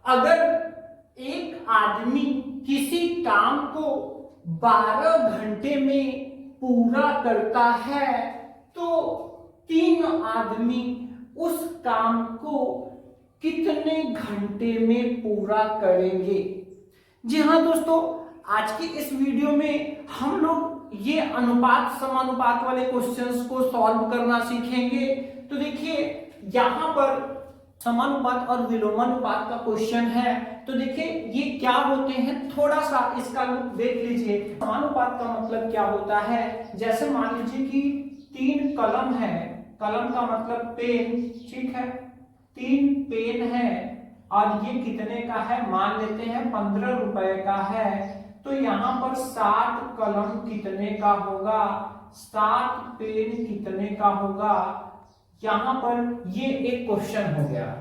अगर एक आदमी किसी काम को 12 घंटे में पूरा करता है तो 3 आदमी उस काम को कितने घंटे में पूरा करेंगे। जी हाँ दोस्तों, आज की इस वीडियो में हम लोग ये अनुपात समानुपात वाले क्वेश्चंस को सॉल्व करना सीखेंगे। तो देखिए यहाँ पर समानुपात और विलोमानुपात का क्वेश्चन है। तो देखिए ये क्या होते हैं, थोड़ा सा इसका लुक देख लीजिए। समानुपात का मतलब क्या होता है, जैसे मान लीजिए कि 3 कलम है, कलम का मतलब पेन, ठीक है, 3 पेन है और ये कितने का है, मान लेते हैं 15 रुपए का है। तो यहाँ पर 7 कलम कितने का होगा, 7 पेन कितने का होगा। यहाँ पर ये एक क्वेश्चन हो गया।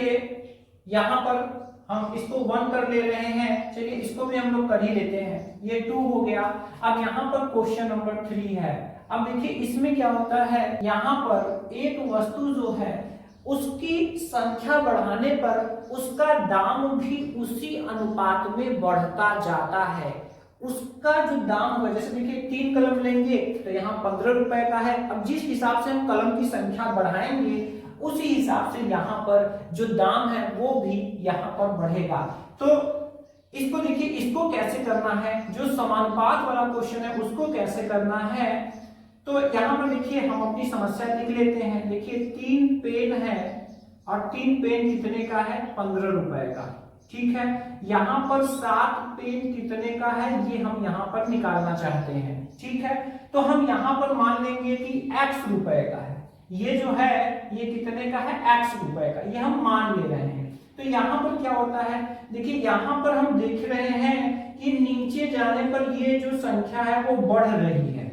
यहाँ पर हम इसको 1 कर ले रहे हैं, चलिए इसको भी हम लोग कर ही लेते हैं, ये 2 हो गया। अब यहाँ पर क्वेश्चन नंबर 3 है। अब देखिए इसमें क्या होता है, यहाँ पर एक वस्तु जो है उसकी संख्या बढ़ाने पर उसका दाम भी उसी अनुपात में बढ़ता जाता है। उसका जो दाम होगा, जैसे देखिए 3 कलम लेंगे तो यहाँ 15 रुपए का है। अब जिस हिसाब से हम कलम की संख्या बढ़ाएंगे उसी हिसाब से यहाँ पर जो दाम है वो भी यहाँ पर बढ़ेगा। तो इसको देखिए, इसको कैसे करना है, जो समानुपात वाला क्वेश्चन है उसको कैसे करना है। तो यहाँ पर देखिए हम अपनी समस्या लिख लेते हैं। देखिए 3 पेन है और 3 पेन कितने का है, 15 रुपए का, ठीक है। यहाँ पर 7 पेन कितने का है, ये हम यहाँ पर निकालना चाहते हैं, ठीक है। तो हम यहाँ पर मान लेंगे कि x रुपए का है, ये जो है ये कितने का है, x रुपए का, ये हम मान ले रहे हैं। तो यहाँ पर क्या होता है, देखिए यहाँ पर हम देख रहे हैं कि नीचे जाने पर ये जो संख्या है वो बढ़ रही है।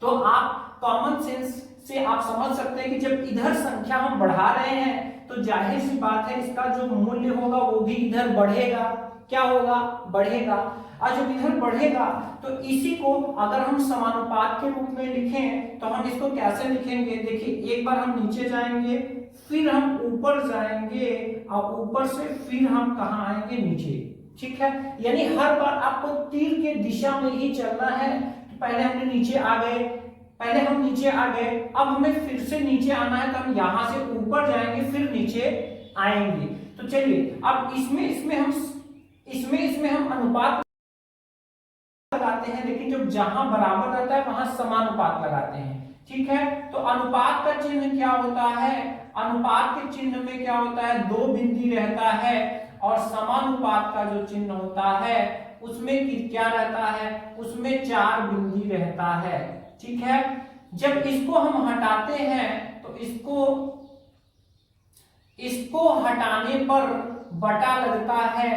तो आप कॉमन सेंस से आप समझ सकते हैं कि जब इधर संख्या हम बढ़ा रहे हैं तो जाहिर सी बात है इसका जो मूल्य होगा वो भी इधर बढ़ेगा। क्या होगा, बढ़ेगा। और जब इधर बढ़ेगा तो इसी को अगर हम समानुपात के रूप में लिखें तो हम इसको कैसे लिखेंगे। देखिए एक बार हम नीचे जाएंगे, फिर हम ऊपर जाएंगे और ऊपर से फिर हम कहाँ आएंगे, नीचे, ठीक है। यानी हर बार आपको तीर के दिशा में ही चलना है। तो पहले हमने नीचे आ गए, पहले हम नीचे आ गए, अब हमें फिर से नीचे आना है तो हम यहां से ऊपर जाएंगे फिर नीचे आएंगे। तो चलिए अब इसमें हम अनुपात लगाते हैं, लेकिन जब जहां बराबर रहता है वहां समानुपात लगाते हैं, ठीक है। तो अनुपात का चिन्ह क्या होता है, अनुपात के चिन्ह में क्या होता है, 2 बिंदी रहता है और समानुपात का जो चिन्ह होता है उसमें क्या रहता है, उसमें 4 बिंदी रहता है, ठीक है। जब इसको हम हटाते हैं तो इसको हटाने पर बटा लगता है,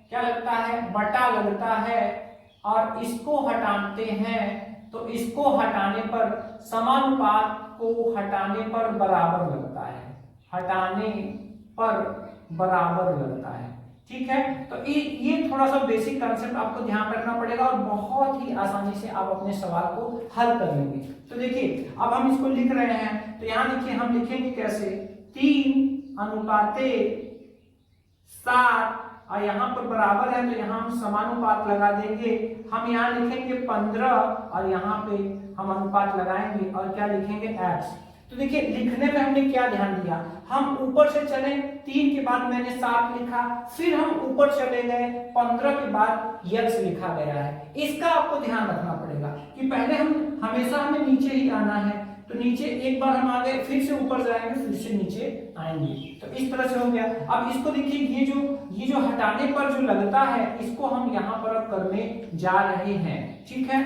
क्या लगता है, बटा लगता है। और इसको हटाते हैं तो इसको हटाने पर समानुपात को हटाने पर बराबर लगता है, हटाने पर बराबर लगता है, ठीक है। तो ये थोड़ा सा बेसिक कंसेप्ट आपको ध्यान रखना पड़ेगा और बहुत ही आसानी से आप अपने सवाल को हल कर लेंगे। तो देखिए अब हम इसको लिख रहे हैं, तो यहाँ देखिए हम लिखेंगे कैसे, 3 अनुपाते 7 और यहाँ पर बराबर है तो यहाँ हम समानुपात लगा देंगे। हम यहाँ लिखेंगे 15 और यहाँ पे हम अनुपात लगाएंगे और क्या लिखेंगे, x। तो देखिए लिखने में हमने क्या ध्यान दिया, हम ऊपर से चले, 3 के बाद मैंने 7 लिखा, फिर हम ऊपर चले गए, 15 के बाद x लिखा गया है। इसका आपको ध्यान रखना पड़ेगा कि पहले हमेशा हमें नीचे ही आना है। तो नीचे एक बार हम आ गए, फिर से ऊपर जाएंगे, फिर से नीचे आएंगे। तो इस तरह से हो गया। अब इसको देखिए, ये जो हटाने पर जो लगता है इसको हम यहाँ पर अब करने जा रहे हैं, ठीक है।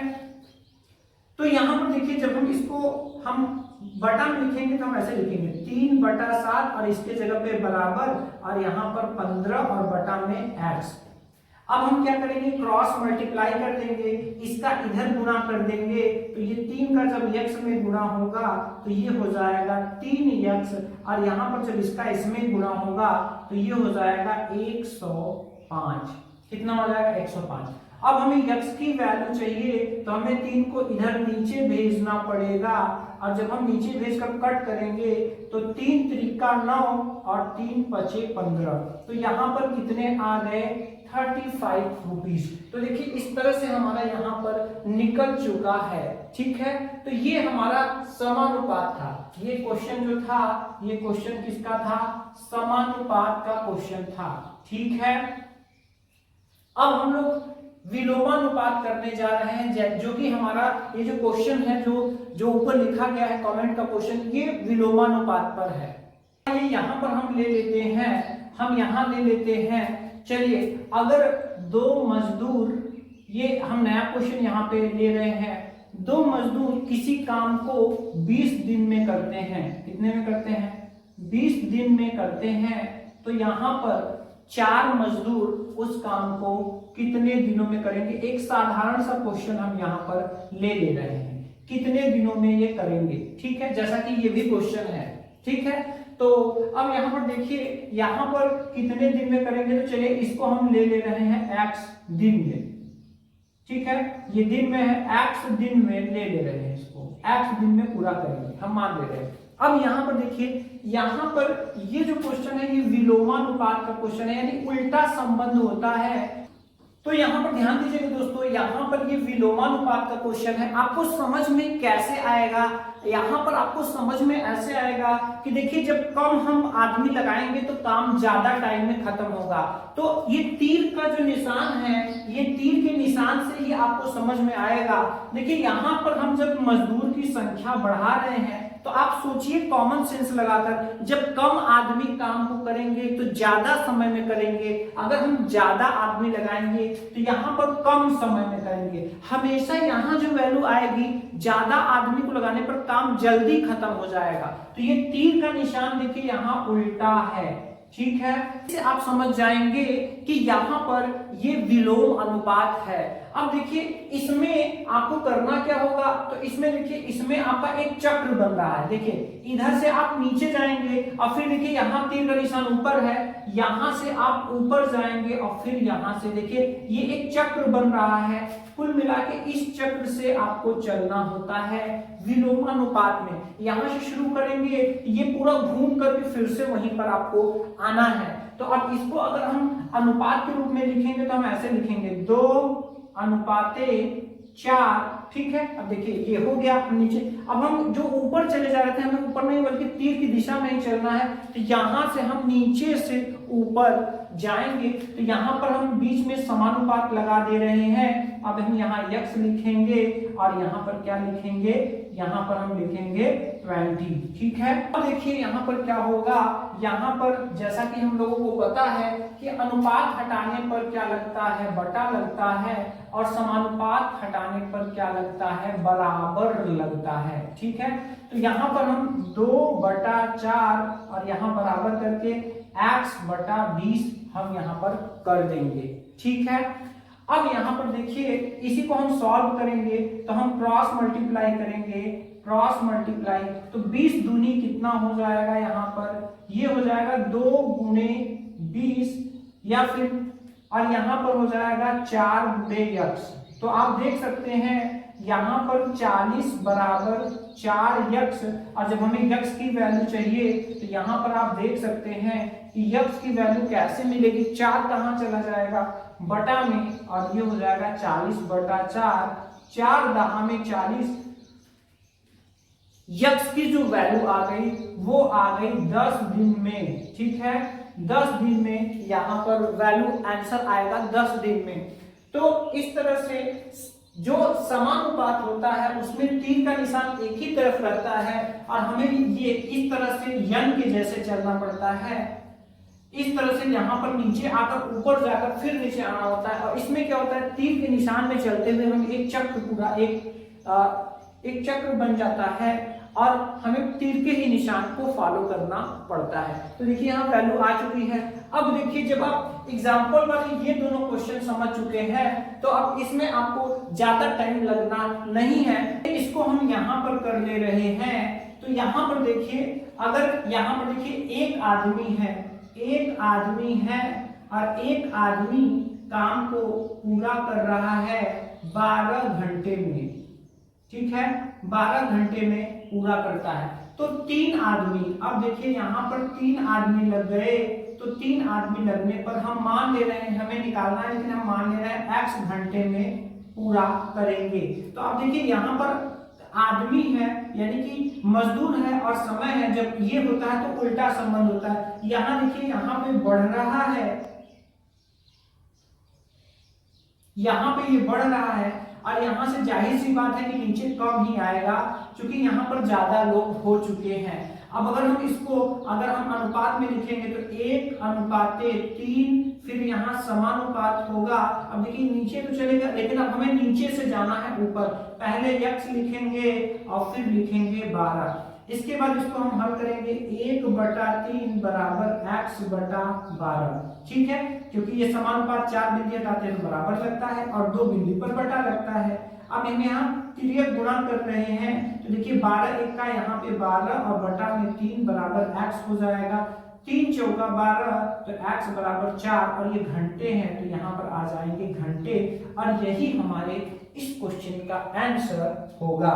तो यहाँ पर देखिए जब हम इसको हम बटा में लिखेंगे तो हम ऐसे लिखेंगे 3/7 और इसके जगह पे बराबर और यहाँ पर 15 और बटा में x। अब हम क्या करेंगे, क्रॉस मल्टीप्लाई कर देंगे, इसका इधर गुणा कर देंगे। तो ये 3 का जब x में गुणा होगा तो ये हो जाएगा 3x और यहाँ पर जब इसका इसमें गुणा होगा तो ये हो जाएगा 105। कितना हो जाएगा, 105। अब हमें x की वैल्यू चाहिए तो हमें 3 को इधर नीचे भेजना पड़ेगा और जब हम नीचे भेजकर कट करेंगे तो 3 त्रिका 9 और 3 पचे 15, तो यहाँ पर कितने आ गए 35 रुपीज। तो देखिए इस तरह से हमारा यहाँ पर निकल चुका है। ठीक है, तो ये हमारा समानुपात था। ये क्वेश्चन जो था, ये क्वेश्चन किसका था, समानुपात का क्वेश्चन था। ठीक है, अब हम लोग विलोमानुपात करने जा रहे हैं, जो कि हमारा ये जो क्वेश्चन है, जो ऊपर लिखा गया है कमेंट का क्वेश्चन, ये विलोमानुपात पर है। ये यहाँ पर हम ले लेते हैं, हम यहाँ ले लेते हैं। चलिए, अगर दो मजदूर, ये हम नया क्वेश्चन यहाँ पे ले रहे हैं, दो मजदूर किसी काम को 20 दिन में करते हैं। कितने में करते हैं, 20 दिन में करते हैं। तो यहाँ पर 4 मजदूर उस काम को कितने दिनों में करेंगे। एक साधारण सा क्वेश्चन हम यहाँ पर ले रहे हैं, कितने दिनों में ये करेंगे। ठीक है, जैसा कि ये भी क्वेश्चन है। ठीक है, तो अब यहाँ पर देखिए, यहाँ पर कितने दिन में करेंगे, तो चलिए इसको हम ले रहे हैं x दिन में। ठीक है, ये दिन में है, x दिन में ले रहे हैं, इसको x दिन में पूरा करेंगे, हम मान ले रहे हैं। अब यहाँ पर देखिए, यहाँ पर ये जो क्वेश्चन है, ये विलोमानुपात का क्वेश्चन है, यानी उल्टा संबंध होता है। तो यहाँ पर ध्यान दीजिएगा दोस्तों, यहाँ पर ये विलोमानुपात का क्वेश्चन है। आपको समझ में कैसे आएगा, यहाँ पर आपको समझ में ऐसे आएगा कि देखिए, जब कम हम आदमी लगाएंगे तो काम ज्यादा टाइम में खत्म होगा। तो ये तीर का जो निशान है, ये तीर के निशान से ही आपको समझ में आएगा। देखिए, यहाँ पर हम जब मजदूर की संख्या बढ़ा रहे हैं, तो आप सोचिए कॉमन सेंस लगाकर, जब कम आदमी काम को करेंगे तो ज्यादा समय में करेंगे। अगर हम ज्यादा आदमी लगाएंगे तो यहाँ पर कम समय में करेंगे। हमेशा यहाँ जो वैल्यू आएगी, ज्यादा आदमी को लगाने पर काम जल्दी खत्म हो जाएगा। तो ये तीर का निशान देखिए यहाँ उल्टा है। ठीक है, इसे आप समझ जाएंगे कि यहाँ पर ये विलोम अनुपात है। अब देखिए, इसमें आपको करना क्या होगा, तो इसमें देखिए, इसमें आपका एक चक्र बन रहा है। देखिए, इधर से आप नीचे जाएंगे और फिर देखिए यहाँ तीर का निशान ऊपर है, यहाँ से आप ऊपर जाएंगे और फिर यहाँ से देखिए ये एक चक्र बन रहा है। कुल मिला के इस चक्र से आपको चलना होता है विलोमानुपात में। यहाँ से शुरू करेंगे, ये पूरा घूम करके फिर से वहीं पर आपको आना है। तो अब इसको अगर हम अनुपात के रूप में लिखेंगे तो हम ऐसे लिखेंगे 2:4। ठीक है, अब देखिए ये हो गया नीचे। अब हम जो ऊपर चले जा रहे थे, हमें ऊपर नहीं बल्कि तीर की दिशा में ही चलना है। तो यहाँ से हम नीचे से ऊपर जाएंगे, तो यहाँ पर हम बीच में समानुपात लगा दे रहे हैं। अब हम यहाँ x लिखेंगे और यहाँ पर क्या लिखेंगे, यहाँ पर हम लिखेंगे 20। ठीक है, अब देखिए यहाँ पर क्या होगा, यहाँ पर जैसा कि हम लोगों को पता है कि अनुपात हटाने पर क्या लगता है, बटा लगता है, और समानुपात हटाने पर क्या लगता है, बराबर लगता है। ठीक है, तो यहाँ पर हम 2/4 और यहाँ बराबर करके x/20 हम यहाँ पर कर देंगे। ठीक है, अब यहाँ पर देखिए, इसी को हम सॉल्व करेंगे तो हम क्रॉस मल्टीप्लाई करेंगे, क्रॉस मल्टीप्लाई, तो 20 दूनी कितना हो जाएगा, यहाँ पर ये हो जाएगा 2 × 20, या फिर और यहाँ पर हो जाएगा 4 × x। तो आप देख सकते हैं यहाँ पर 40 बराबर 4x, और जब हमें x की वैल्यू चाहिए तो यहाँ पर आप देख सकते हैं कि x की वैल्यू कैसे मिलेगी, 4 कहाँ चला जाएगा, बटा में, और ये हो जाएगा 40/4, 4 दहा में 40। x की जो वैल्यू आ गई वो आ गई 10 दिन में। ठीक है, 10 दिन में यहाँ पर वैल्यू आंसर आएगा 10 दिन में। तो इस तरह से जो समानुपात होता है उसमें तीर का निशान एक ही तरफ रहता है, और हमें ये इस तरह से यन के जैसे चलना पड़ता है। इस तरह से यहाँ पर नीचे आकर ऊपर जाकर फिर नीचे आना होता है। और इसमें क्या होता है, तीर के निशान में चलते हुए हम एक चक्र पूरा एक चक्र बन जाता है, और हमें तीर के ही निशान को फॉलो करना पड़ता है। तो देखिए यहाँ वैल्यू आ चुकी है। अब देखिए, जब आप एग्जाम्पल वाले ये दोनों क्वेश्चन समझ चुके हैं तो अब इसमें आपको ज्यादा टाइम लगना नहीं है। इसको हम यहाँ पर कर ले रहे हैं। तो यहाँ पर देखिए, अगर यहाँ पर देखिए एक आदमी है और एक आदमी काम को पूरा कर रहा है 12 घंटे में। ठीक है, 12 घंटे में पूरा करता है। तो 3 आदमी, अब देखिए यहाँ पर 3 आदमी लग गए, तो 3 आदमी लगने पर हम मान ले रहे हैं, हमें निकालना है लेकिन हम मान ले रहे हैं x घंटे में पूरा करेंगे। तो अब देखिए यहाँ पर आदमी है यानी कि मजदूर है और समय है, जब ये होता है तो उल्टा संबंध होता है। यहाँ देखिए यहाँ पे बढ़ रहा है, यहाँ पे ये बढ़ रहा है और यहाँ से जाहिर सी बात है कि नीचे कम ही आएगा क्योंकि यहाँ पर ज्यादा लोग हो चुके हैं। अब अगर हम इसको अगर हम अनुपात में लिखेंगे तो 1:3, फिर यहाँ समानुपात होगा। अब देखिए नीचे तो चलेगा लेकिन अब हमें नीचे से जाना है ऊपर, पहले x लिखेंगे और फिर लिखेंगे 12। इसके बाद इसको हम हल करेंगे 1/3 बराबर x/12, ठीक है, क्योंकि ये समानुपात 4 बिंदु हटाते हैं तो बराबर लगता है और 2 बिंदु पर बटा लगता है। अब हम यहाँ तिर्यक गुणा कर रहे हैं तो देखिए 12 एक का यहाँ पे 12 और बटा में 3 बराबर x हो जाएगा, 3 चौका 12 तो x बराबर 4 और ये घंटे हैं तो यहाँ पर आ जाएंगे घंटे और यही हमारे इस क्वेश्चन का आंसर होगा।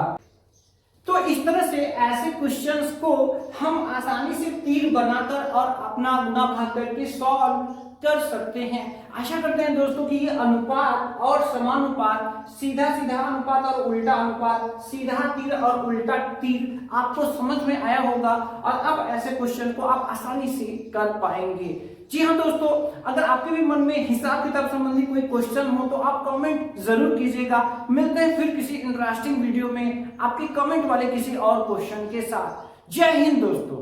तो इस तरह से ऐसे क्वेश्चंस को हम आसानी से तीर बनाकर और अपना गुना भाग करके सॉल्व कर सकते हैं। आशा करते हैं दोस्तों कि ये अनुपात और समानुपात, सीधा सीधा अनुपात और उल्टा अनुपात, सीधा तीर और उल्टा तीर आपको समझ में आया होगा और अब ऐसे क्वेश्चन को आप आसानी से कर पाएंगे। जी हाँ दोस्तों, अगर आपके भी मन में हिसाब किताब संबंधी कोई क्वेश्चन हो तो आप कमेंट जरूर कीजिएगा। मिलते हैं फिर किसी इंटरेस्टिंग वीडियो में आपके कमेंट वाले किसी और क्वेश्चन के साथ। जय हिंद दोस्तों।